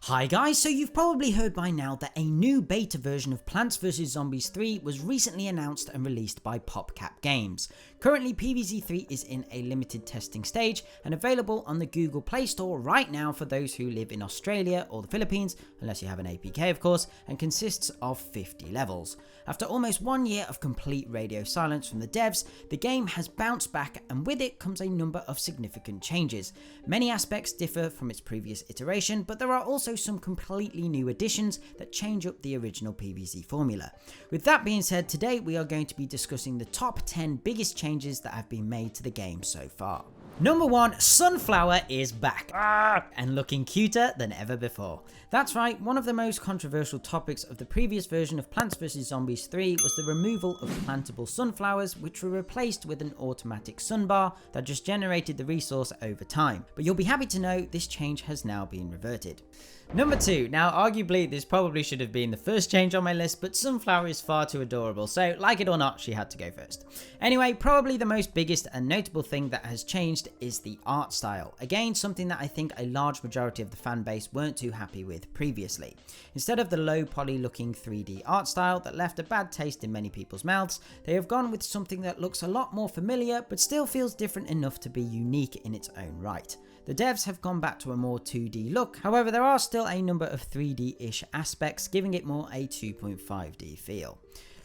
Hi guys, so you've probably heard by now that a new beta version of Plants vs Zombies 3 was recently announced and released by PopCap Games. Currently PvZ3 is in a limited testing stage and available on the Google Play Store right now for those who live in Australia or the Philippines, unless you have an APK of course, and consists of 50 levels. After almost 1 year of complete radio silence from the devs, the game has bounced back, and with it comes a number of significant changes. Many aspects differ from its previous iteration, but there are also some completely new additions that change up the original PvZ formula. With that being said, today we are going to be discussing the top 10 biggest changes that have been made to the game so far. Number 1, Sunflower is back, and looking cuter than ever before. That's right, one of the most controversial topics of the previous version of Plants vs Zombies 3 was the removal of plantable sunflowers, which were replaced with an automatic sunbar that just generated the resource over time. But you'll be happy to know this change has now been reverted. Number 2, now arguably this probably should have been the first change on my list, but Sunflower is far too adorable, so like it or not, she had to go first. Anyway, probably the most biggest and notable thing that has changed is the art style. Again, something that I think a large majority of the fan base weren't too happy with previously. Instead of the low poly looking 3D art style that left a bad taste in many people's mouths, they have gone with something that looks a lot more familiar but still feels different enough to be unique in its own right. The devs have gone back to a more 2D look, however there are still a number of 3D-ish aspects, giving it more a 2.5D feel.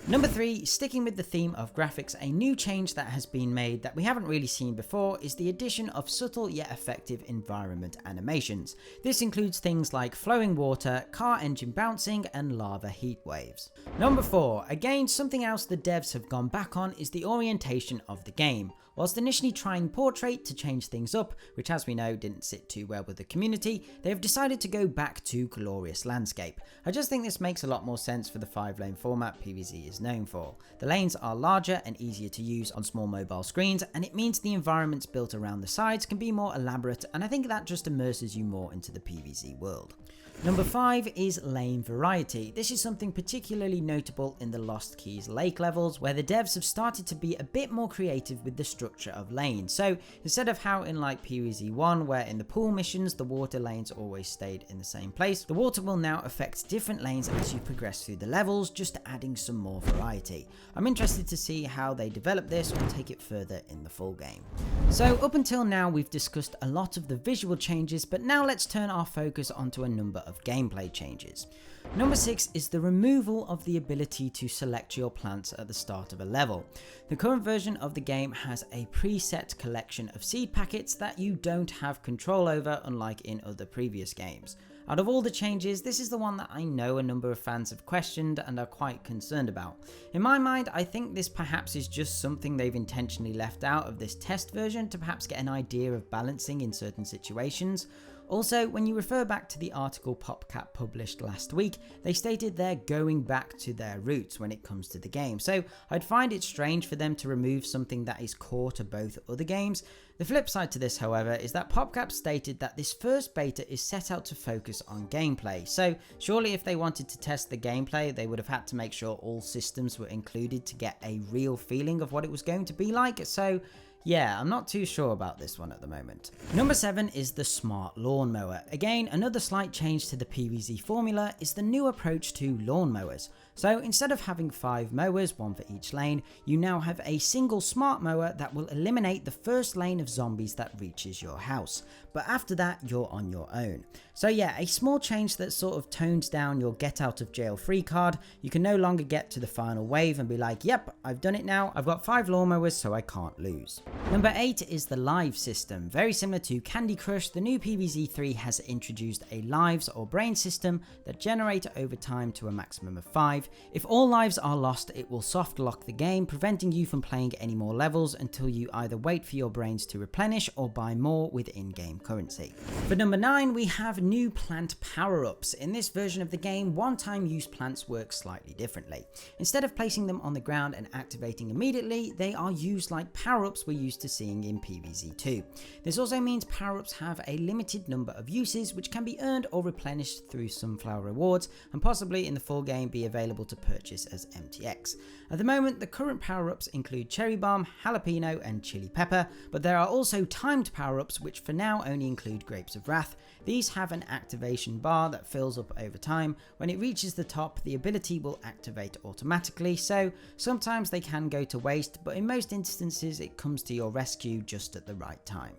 Number 3, sticking with the theme of graphics, a new change that has been made that we haven't really seen before is the addition of subtle yet effective environment animations. This includes things like flowing water, car engine bouncing, and lava heat waves. Number 4, again something else the devs have gone back on is the orientation of the game. Whilst initially trying Portrait to change things up, which as we know didn't sit too well with the community, they have decided to go back to Glorious Landscape. I just think this makes a lot more sense for the 5-lane format PvZ is known for. The lanes are larger and easier to use on small mobile screens, and it means the environments built around the sides can be more elaborate, and I think that just immerses you more into the PvZ world. Number 5 is lane variety. This is something particularly notable in the Lost Keys Lake levels, where the devs have started to be a bit more creative with the structure of lanes. So instead of how in like PvZ 1, where in the pool missions the water lanes always stayed in the same place, the water will now affect different lanes as you progress through the levels, just adding some more variety. I'm interested to see how they develop this or take it further in the full game. So up until now we've discussed a lot of the visual changes, but now let's turn our focus onto a number of gameplay changes. Number 6 is the removal of the ability to select your plants at the start of a level. The current version of the game has a preset collection of seed packets that you don't have control over, unlike in other previous games. Out of all the changes, this is the one that I know a number of fans have questioned and are quite concerned about. In my mind, I think this perhaps is just something they've intentionally left out of this test version to perhaps get an idea of balancing in certain situations. Also, when you refer back to the article PopCap published last week, they stated they're going back to their roots when it comes to the game, so I'd find it strange for them to remove something that is core to both other games. The flip side to this, however, is that PopCap stated that this first beta is set out to focus on gameplay, so surely if they wanted to test the gameplay, they would have had to make sure all systems were included to get a real feeling of what it was going to be like, so yeah, I'm not too sure about this one at the moment. Number 7 is the Smart Lawnmower. Again, another slight change to the PvZ formula is the new approach to lawnmowers. So instead of having 5 mowers, one for each lane, you now have a single smart mower that will eliminate the first lane of zombies that reaches your house. But after that, you're on your own. So yeah, a small change that sort of tones down your get out of jail free card. You can no longer get to the final wave and be like, yep, I've done it now. I've got 5 lawnmowers, so I can't lose. Number 8 is the live system. Very similar to Candy Crush, the new PvZ 3 has introduced a lives or brain system that generate over time to a maximum of 5. If all lives are lost, it will soft lock the game, preventing you from playing any more levels until you either wait for your brains to replenish or buy more with in-game currency. For number 9, we have new plant power-ups. In this version of the game, one-time use plants work slightly differently. Instead of placing them on the ground and activating immediately, they are used like power-ups where used to seeing in PvZ2. This also means power-ups have a limited number of uses which can be earned or replenished through sunflower rewards, and possibly in the full game be available to purchase as MTX. At the moment, the current power-ups include Cherry Bomb, Jalapeno and Chili Pepper, but there are also timed power-ups which for now only include Grapes of Wrath. These have an activation bar that fills up over time. When it reaches the top, the ability will activate automatically, so sometimes they can go to waste, but in most instances it comes to your rescue just at the right time.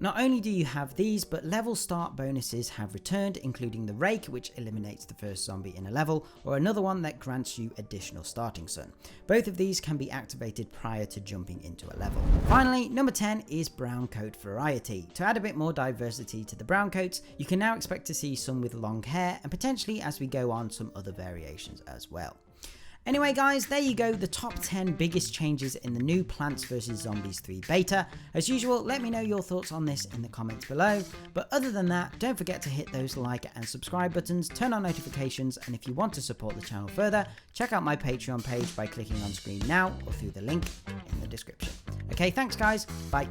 Not only do you have these, but level start bonuses have returned, including the Rake, which eliminates the first zombie in a level, or another one that grants you additional starting sun. Both of these can be activated prior to jumping into a level. Finally, number 10 is brown coat variety. To add a bit more diversity to the brown coats, you can now expect to see some with long hair, and potentially as we go on some other variations as well. Anyway guys, there you go, the top 10 biggest changes in the new Plants vs Zombies 3 beta. As usual, let me know your thoughts on this in the comments below, but other than that, don't forget to hit those like and subscribe buttons, turn on notifications, and if you want to support the channel further, check out my Patreon page by clicking on screen now or through the link in the description. Okay, thanks guys, bye.